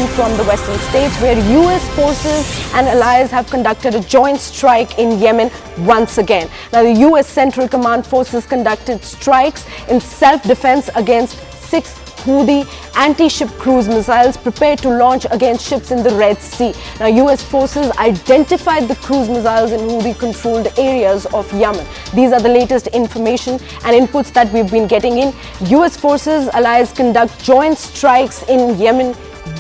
you from the western states, where US forces and allies have conducted a joint strike in Yemen once again. Now, the US Central Command forces conducted strikes in self-defense against 6 Houthi anti-ship cruise missiles prepared to launch against ships in the Red Sea. Now, US forces identified the cruise missiles in Houthi-controlled areas of Yemen. These are the latest information and inputs that we've been getting in. US forces, allies conduct joint strikes in Yemen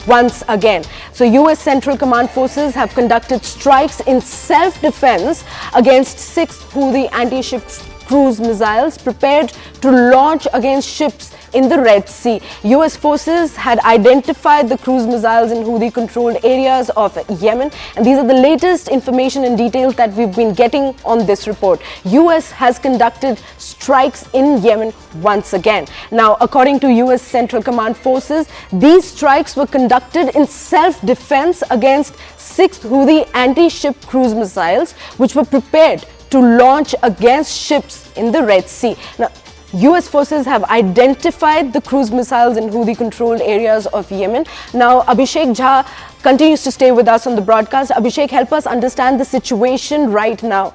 once again. So, US Central Command forces have conducted strikes in self-defense against 6 Houthi anti-ship cruise missiles prepared to launch against ships in the Red Sea. US forces had identified the cruise missiles in Houthi-controlled areas of Yemen, and these are the latest information and details that we've been getting on this report. US has conducted strikes in Yemen once again. Now, according to US Central Command forces, these strikes were conducted in self-defense against 6 Houthi anti-ship cruise missiles, which were prepared to launch against ships in the Red Sea. Now, US forces have identified the cruise missiles in Houthi-controlled areas of Yemen. Now, Abhishek Jha continues to stay with us on the broadcast. Abhishek, help us understand the situation right now.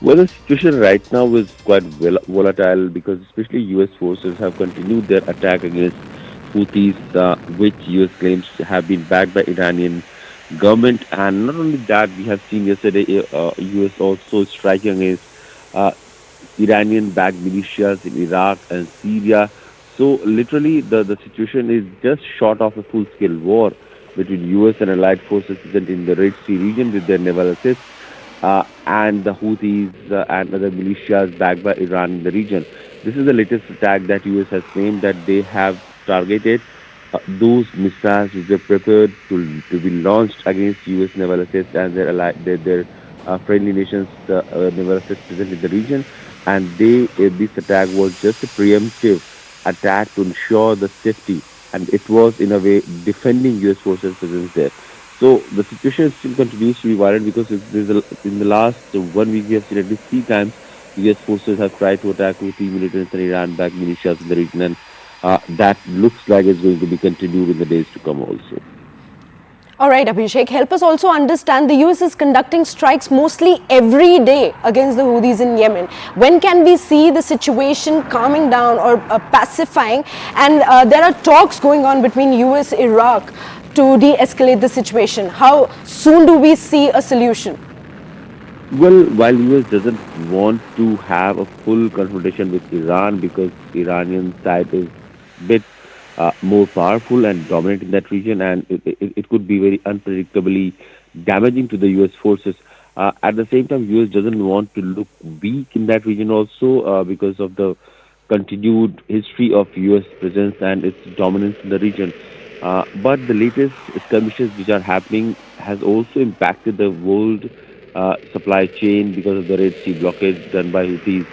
Well, the situation right now is quite volatile because especially US forces have continued their attack against Houthis, which US claims have been backed by Iranian government. And not only that, we have seen yesterday US also striking against Iranian-backed militias in Iraq and Syria. So literally the situation is just short of a full-scale war between US and allied forces present in the Red Sea region with their naval assets and the Houthis and other militias backed by Iran in the region. This is the latest attack that US has claimed that they have targeted those missiles which were prepared to be launched against US naval assets and their friendly nations naval assets present in the region. And this attack was just a preemptive attack to ensure the safety, and it was in a way defending US forces presence there. So the situation still continues to be violent because in the last 1 week we have seen at least 3 times US forces have tried to attack Houthi militants and Iran-backed militias in the region, and that looks like it's going to be continued in the days to come also. All right, Abhishek, help us also understand the US is conducting strikes mostly every day against the Houthis in Yemen. When can we see the situation calming down or pacifying? And there are talks going on between US and Iraq to de-escalate the situation. How soon do we see a solution? Well, while US doesn't want to have a full confrontation with Iran because Iranian side is a bit more powerful and dominant in that region, and it could be very unpredictably damaging to the US forces. At the same time, US doesn't want to look weak in that region also because of the continued history of US presence and its dominance in the region. But the latest skirmishes which are happening has also impacted the world supply chain because of the Red Sea blockade done by Houthis.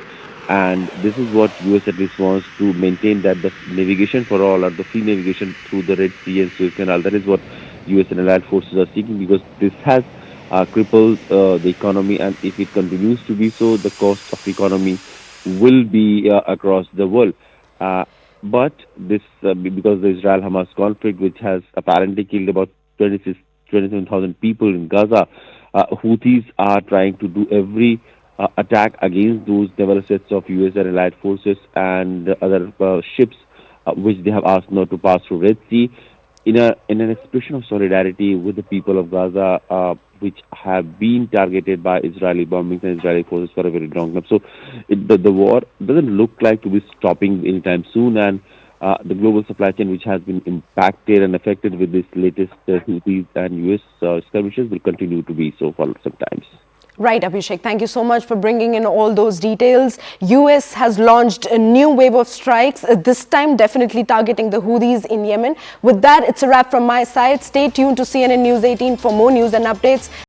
And this is what US at least wants to maintain, that the navigation for all, or the free navigation through the Red Sea and Suez Canal. That is what US and allied forces are seeking, because this has crippled the economy, and if it continues to be so, the cost of economy will be across the world. But this, because the Israel-Hamas conflict, which has apparently killed about 27,000 people in Gaza, Houthis are trying to do every attack against those naval assets of US and allied forces and other ships which they have asked not to pass through Red Sea, in an expression of solidarity with the people of Gaza, which have been targeted by Israeli bombings and Israeli forces for a very long time. So the war doesn't look like to be stopping anytime soon, and the global supply chain, which has been impacted and affected with this latest Houthis and US skirmishes, will continue to be so for some time. Right, Abhishek. Thank you so much for bringing in all those details. US has launched a new wave of strikes, this time definitely targeting the Houthis in Yemen. With that, it's a wrap from my side. Stay tuned to CNN News 18 for more news and updates.